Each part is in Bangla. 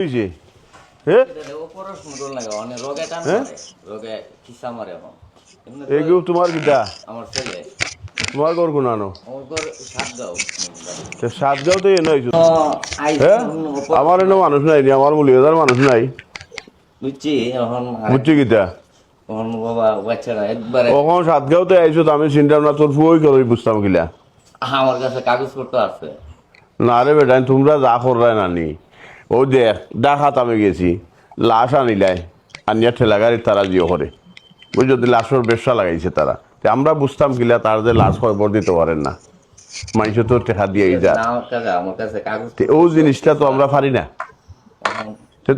হইছে হ্যাঁ এগুলো তোমার কিটা তোমার ঘর কোন আনো সাতগাঁও তো এনে হয়েছো হ্যাঁ আমার এনে মানুষ নাই নি আমার মুলিয়াদার মানুষ নাই বুঝছি কিটা কখন সাতগাঁওতে আইছো আমি চিন্তা না তোর ফুই করে বুঝতাম কিলা আমার কাছে কাগজপত্র আছে না রে বেটা তোমরা যা করলাই নানি ও দেখ ডাকাত আমি গেছি লাশ আনিলাই আনিয়া ঠেলা গাড়ির তারা জিও করে বুঝছো লাশের ব্যবসা লাগাইছে তারা আমরা বুঝতাম কিলা তার যে লাশ খবর দিতে পারেন না মানুষ তো টেকা দিয়ে যা ও জিনিসটা তো আমরা পারি না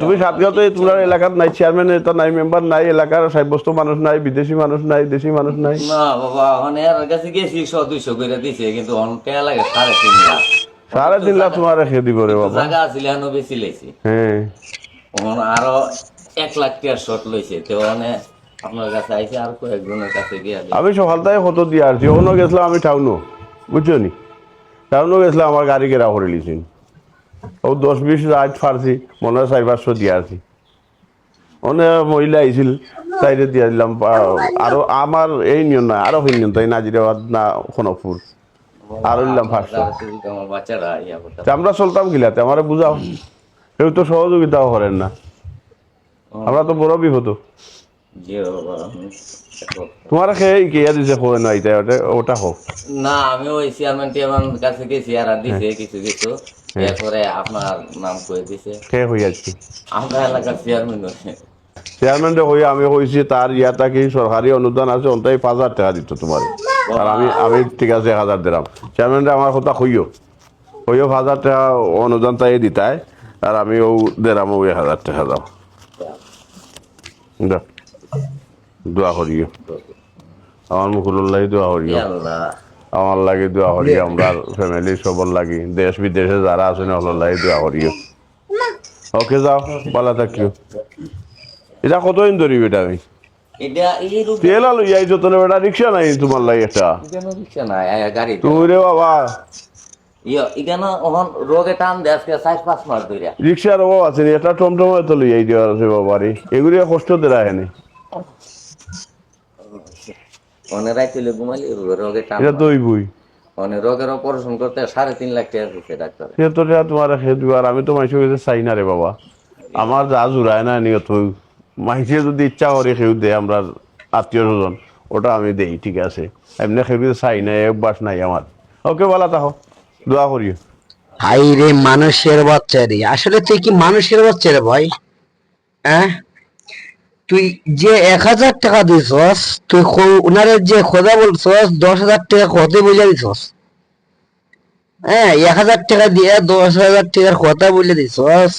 তুমি সাতগাঁওতে তোমার এলাকার নাই চেয়ারম্যান এটা নাই মেম্বার নাই এলাকার সাব্যস্ত মানুষ নাই বিদেশি মানুষ নাই দেশি মানুষ নাই না বাবা এর কাছে গেছি 100-200 করে দিছে কিন্তু টাকা লাগে 3.5 লাখ 3.5 লাখ তোমার রেখে দিব রে বাবা জায়গা ছিল এখনো বেশি লাইছি হ্যাঁ আরো 1 লাখ টাকা শর্ট লইছে তো আপনার কাছে আইছে আর কয়েকজনের কাছে গিয়ে আমি সকালটাই কত দিয়ে আসছি ওখানে গেছিলাম আমি টাউনও বুঝছো নি টাউনও গেছিলাম আমার গাড়ি কেরা করে লিছি ও 10-20 রাত ফারছি মনে হয় 400-500 দিয়ে আসছি অনেক মহিলা আইছিল তাইরে দিয়ে দিলাম আরো আমার এই নিয়ম না আরো নিয়ম তাই নাজিরাবাদ না খনকপুর আর দিলাম 500 আমরা চলতাম গিলাতে আমার বুঝাও কেউ তো সহযোগিতাও করেন না আমরা তো বড় বিপদ তোমার খেয়ে কে দিছে খোয় না ওটা হোক না আমি ওই চেয়ারম্যান কাছে গেছি আর দিছে কিছু কিছু এরপরে আপনার নাম কয়ে দিছে কে হই আজকে আমরা এলাকার চেয়ারম্যান হয়ে আমি কইছি তার ইয়াটা কি সরকারি অনুদান আছে ওটাই 5,000 টাকা দিত তোমার আর আমি ঠিক আছে 1,000 দিলাম চেয়ারম্যান আমার কথা কইও 5,000 টাকা অনুদান তাই দিতাই আর আমি ও দিলাম 1,000 টাকা দাও দোয়া করিও আমার মুকুল্লাহ দোয়া করিও আমার লাগে দোয়া করি আমরা ফ্যামিলি সবর লাগি দেশ বিদেশে যারা আছেন হল্লাই দোয়া করিও ওকে যাও ভালো থাকিও এটা কতদিন ধরিবে এটা আমি তেল আলু যাইছো তো বেটা রিক্সা নাই তোমার লাগে একটা তুই রে বাবা রিক্সার অভাব আছে এটা টমটমে তো লইয়াই দেওয়ার আছে বাবা রে এগুলি কষ্ট দেরা হেনে এটা তো বই রোগের অপারেশন করতে 3.5 লাখ টাকা দিচ্ছে ডাক্তার সে তো তোমার খেয়ে দিবার আমি তো মানুষের কাছে চাই না রে বাবা আমার যা জুড়ায় না নিয়ত মাইসে যদি ইচ্ছা করে খেউ দেয় আমরা আত্মীয় স্বজন ওটা আমি দেই ঠিক আছে এমনি খেয়ে চাই না এক বাস নাই আমার ওকে বলা তাহ দোয়া করিও হাই রে মানুষের বাচ্চা রে আসলে তুই কি মানুষের বাচ্চা রে ভাই হ্যাঁ তুই যে 1,000 টাকা দিছস তুই উনারে যে খোদা বলছস 10,000 টাকা খতে বুঝে দিছস হ্যাঁ 1,000 টাকা দিয়ে 10,000 টাকার কথা বলে দিছস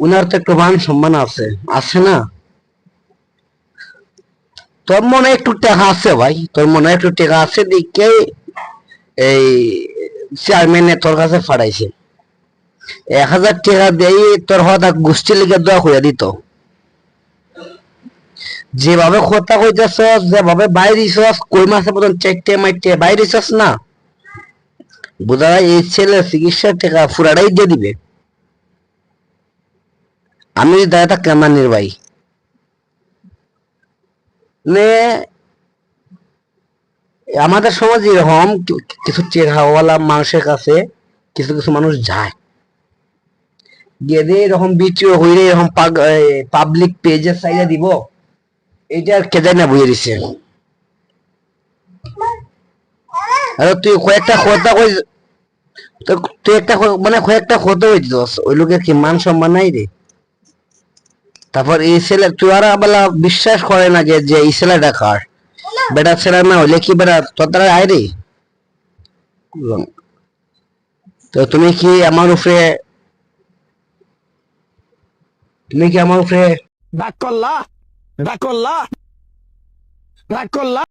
উনার তো একটু মান সম্মান আছে আছে না তোর মনে একটু টাকা আছে ভাই তোর মনে একটু টাকা আছে দেখে এই চেয়ারম্যানে তোর কাছে ফাড়াইছে 1,000 টাকা দিয়ে তোর হঠাৎ গোষ্ঠী লিখে দেওয়া হইয়া দিত যেভাবে কথা কইতেছ যেভাবে বাইরেছস কই মাসে পর্যন্ত চেকটে মাইটে বাইরেছস না বোঝা যায় এই ছেলে চিকিৎসার টাকা পুরাটাই দিয়ে দিবে আমি দাদা কেমানির ভাই নে আমাদের সমাজে এরকম কিছু টেকাওয়ালা মানুষের কাছে কিছু কিছু মানুষ যায় গেদে এরকম বিটিও হইলে এরকম পাবলিক পেজের সাইডে দিব এটা আর কে যায় না বুঝে দিছে আর তুই কয়েকটা কথা কই তুই একটা মানে কয়েকটা কথা কইছিস ওই লোকের কি মান সম্মান নাই রে তারপর এই ছেলে তুই আর বেলা বিশ্বাস করে না যে এই ছেলেটা কার বেটা ছেলে না হইলে কি বেটা তোর দ্বারা আয় রে তো তুমি কি আমার উপরে রাগ করলা